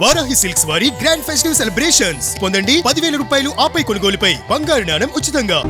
Varahi silks వారి grand festive celebrations పొందండి 10,000 రూపాయలు ఆపై కొనుగోలుపై బంగారు నాణెం ఉచితంగా.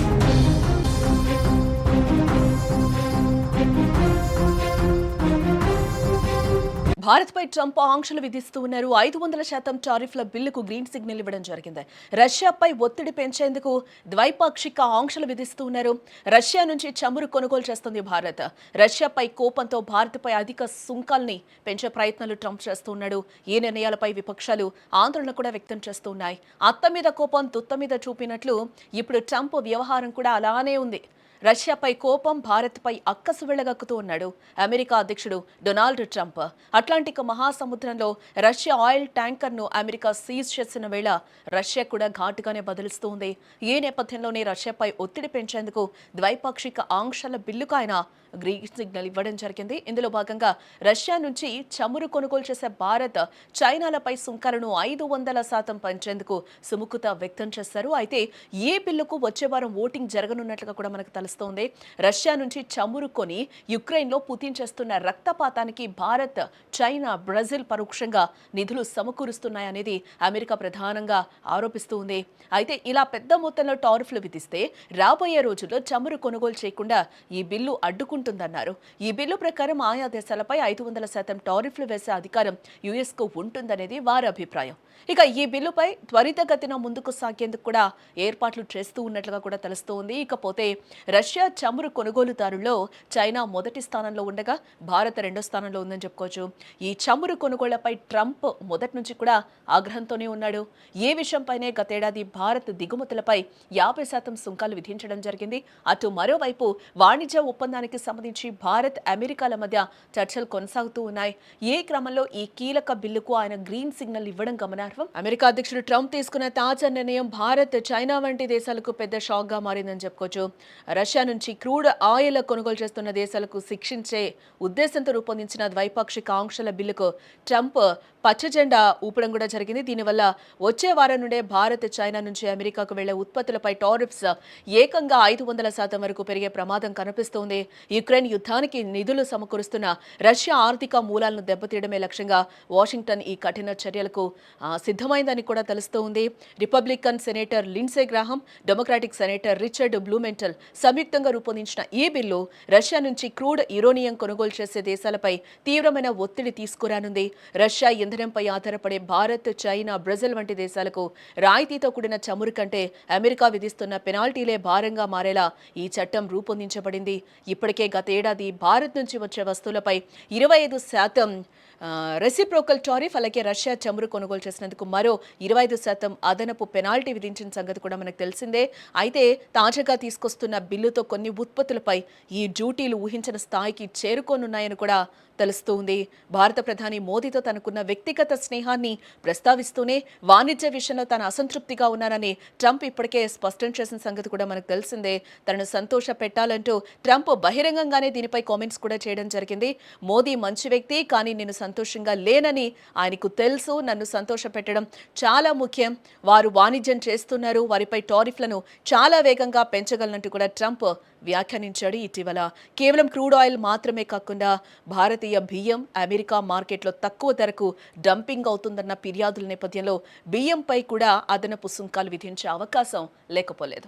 భారత్పై ట్రంప్ ఆంక్షలు విధిస్తూ ఉన్నారు. 500% టారిఫ్ల బిల్లుకు గ్రీన్ సిగ్నల్ ఇవ్వడం జరిగింది. రష్యాపై ఒత్తిడి పెంచేందుకు ద్వైపాక్షిక ఆంక్షలు విధిస్తూ ఉన్నారు. రష్యా నుంచి చమురు కొనుగోలు చేస్తుంది భారత్. రష్యాపై కోపంతో భారత్పై అధిక సుంకాల్ని పెంచే ప్రయత్నాలు ట్రంప్ చేస్తూ ఉన్నాడు. ఈ నిర్ణయాలపై విపక్షాలు ఆందోళన కూడా వ్యక్తం చేస్తున్నాయి. అత్త మీద కోపం తుత్త మీద చూపినట్లు ఇప్పుడు ట్రంప్ వ్యవహారం కూడా అలానే ఉంది. రష్యాపై కోపం భారత్పై అక్కసు వెళ్లగక్కుతూ ఉన్నాడు అమెరికా అధ్యక్షుడు డొనాల్డ్ ట్రంప్. అట్లాంటిక్ మహాసముద్రంలో రష్యా ఆయిల్ ట్యాంకర్ను అమెరికా సీజ్ చేసిన వేళ రష్యా కూడా ఘాటుగానే బదులిస్తూ ఉంది. ఈ నేపథ్యంలోనే రష్యాపై ఒత్తిడి పెంచేందుకు ద్వైపాక్షిక ఆంక్షల బిల్లుకు ఆయన గ్రీన్ సిగ్నల్ ఇవ్వడం జరిగింది. ఇందులో భాగంగా రష్యా నుంచి చమురు కొనుగోలు చేసే భారత్ చైనాలపై సుంకాలను 500% పెంచేందుకు సుముఖత వ్యక్తం చేశారు. అయితే ఈ బిల్లుకు వచ్చే వారం ఓటింగ్ జరగనున్నట్లుగా కూడా మనకు తెలుస్తోంది. రష్యా నుంచి చమురు కొని యుక్రెయిన్లో పుతిన్ చేస్తున్న రక్తపాతానికి భారత్, చైనా, బ్రెజిల్ పరోక్షంగా నిధులు సమకూరుస్తున్నాయనేది అమెరికా ప్రధానంగా ఆరోపిస్తూ ఉంది. అయితే ఇలా పెద్ద మొత్తంలో టారిఫ్లు విధిస్తే రాబోయే రోజుల్లో చమురు కొనుగోలు చేయకుండా ఈ బిల్లు అడ్డుకుంటుందన్నారు. ఈ బిల్లు ప్రకారం ఆయా దేశాలపై 500% టారిఫ్లు వేసే అధికారం యుఎస్కు ఉంటుందనేది వారి అభిప్రాయం. ఇక ఈ బిల్లుపై త్వరితగతిన ముందుకు సాగేందుకు కూడా ఏర్పాట్లు చేస్తూ ఉన్నట్లుగా కూడా తెలుస్తోంది. ఇకపోతే రష్యా చమురు కొనుగోలుదారుల్లో చైనా మొదటి స్థానంలో ఉండగా భారత్ రెండో స్థానంలో ఉందని చెప్పుకోవచ్చు. ఈ చమురు కొనుగోళ్లపై ట్రంప్ మొదటి నుంచి కూడా ఆగ్రహంతోనే ఉన్నాడు. ఏ విషయంపైనే గతేడాది భారత్ దిగుమతులపై 50% సుంకాలు విధించడం జరిగింది. అటు మరోవైపు వాణిజ్య ఒప్పందానికి సంబంధించి భారత్, అమెరికాల మధ్య చర్చలు కొనసాగుతూ ఉన్నాయి. ఈ క్రమంలో ఈ కీలక బిల్లుకు ఆయన గ్రీన్ సిగ్నల్ ఇవ్వడం గమనార్హం. అమెరికా అధ్యక్షుడు ట్రంప్ తీసుకున్న తాజా నిర్ణయం భారత్, చైనా వంటి దేశాలకు పెద్ద షాక్ గా మారిందని చెప్పుకోవచ్చు. రష్యా నుంచి క్రూడ్ ఆయిల్ కొనుగోలు చేస్తున్న దేశాలకు శిక్షించే ఉద్దేశంతో రూపొందించిన ద్వైపాక్షిక ఆంక్షల బిల్లుకు ట్రంప్ పచ్చజెండా ఊపడం కూడా జరిగింది. దీనివల్ల వచ్చే వారం నుండే భారత్, చైనా నుంచి అమెరికాకు వెళ్లే ఉత్పత్తులపై టారిఫ్స్ ఏకంగా 500% వరకు పెరిగే ప్రమాదం కనిపిస్తోంది. యుక్రెయిన్ యుద్ధానికి నిధులు సమకూరుస్తున్న రష్యా ఆర్థిక మూలాలను దెబ్బతీయడమే లక్ష్యంగా వాషింగ్టన్ ఈ కఠిన చర్యలకు సిద్ధమైందని కూడా తెలుస్తోంది. Republican senator Lindsey Graham, Democratic senator Richard Blumenthal సంయుక్తంగా రూపొందించిన ఈ బిల్లు రష్యా నుంచి క్రూడ్ యురేనియం కొనుగోలు చేసే దేశాలపై తీవ్రమైన ఒత్తిడి తీసుకురానుంది. రష్యా ఇంధనంపై ఆధారపడే భారత్, చైనా, బ్రెజిల్ వంటి దేశాలకు రాయితీతో కూడిన చమురు కంటే అమెరికా విధిస్తున్న పెనాల్టీలే భారంగా మారేలా ఈ చట్టం రూపొందించబడింది. ఇప్పటికే గతేడాది భారత్ నుంచి వచ్చే వస్తువులపై 25% రెసిప్రోకల్ టారిఫ్, అలాగే రష్యా చమురు కొనుగోలు చేసినందుకు మరో 25% అదనపు పెనాల్టీ విధించిన సంగతి కూడా మనకు తెలిసిందే. అయితే తాజాగా తీసుకొస్తున్న బిల్లుతో కొన్ని ఉత్పత్తులపై ఈ డ్యూటీలు ఊహించిన స్థాయికి చేరుకోనున్నాయని కూడా తెలుస్తోంది. భారత ప్రధాని మోదీతో తనకున్న వ్యక్తిగత స్నేహాన్ని ప్రస్తావిస్తూనే వాణిజ్య విషయంలో తాను అసంతృప్తిగా ఉన్నానని ట్రంప్ ఇప్పటికే స్పష్టం చేసిన సంగతి కూడా మనకు తెలిసిందే. తనను సంతోష పెట్టాలంటూ ట్రంప్ బహిరంగంగానే దీనిపై కామెంట్స్ కూడా చేయడం జరిగింది. మోదీ మంచి వ్యక్తి, కానీ నేను సంతోషంగా లేనని ఆయనకు తెలుసు. నన్ను సంతోష పెట్టడం చాలా ముఖ్యం. వారు వాణిజ్యం చేస్తున్నారు, వారిపై టారిఫ్లను చాలా వేగంగా పెంచగలనంటూ కూడా ట్రంప్ వ్యాఖ్యానించాడు ఇటీవల. కేవలం క్రూడ్ ఆయిల్ మాత్రమే కాకుండా భారతీయ బియ్యం అమెరికా మార్కెట్లో తక్కువ ధరకు డంపింగ్ అవుతుందన్న ఫిర్యాదుల నేపథ్యంలో బియ్యంపై కూడా అదనపు సుంకాలు విధించే అవకాశం లేకపోలేదు.